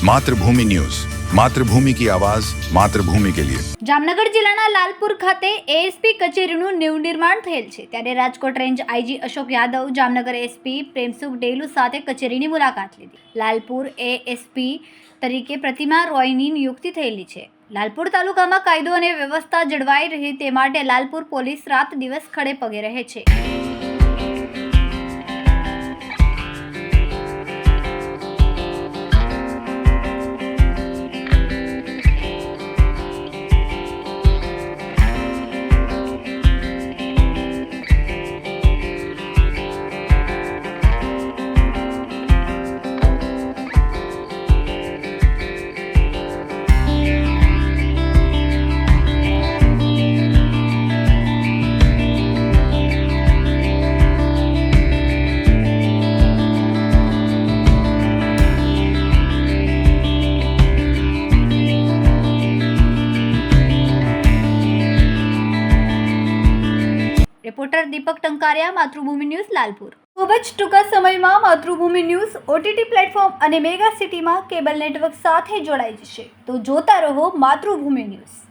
Mathrubhumi news, Mathrubhumi की आवाज, मातृभूमि के लिए। જામનગર જિલ્લાના લાલપુર ખાતે એએસપી કચેરીનું નવનિર્માણ થયેલ છે, ત્યારે Rajkot range IG Ashok Yadav Jamnagar SP Premsukh Delu સાથે કચેરીની મુલાકાત લીધી। લાલપુર એએસપી તરીકે પ્રતિમા રોયની નિયુક્તિ થયેલી છે। લાલપુર તાલુકામાં કાયદો અને વ્યવસ્થા જળવાઈ રહે તે માટે લાલપુર પોલીસ રાત દિવસ ખડે પગે રહે છે। રિપોર્ટર દીપક ટંકારિયા, માતૃભૂમિ ન્યૂઝ, લાલપુર। ખૂબ જ ટૂંકા સમયમાં માતૃભૂમિ ન્યૂઝ ઓટીટી પ્લેટફોર્મ અને મેગા સિટીમાં કેબલ નેટવર્ક સાથે જોડાઈ જશે, તો જોતા રહો માતૃભૂમિ ન્યૂઝ।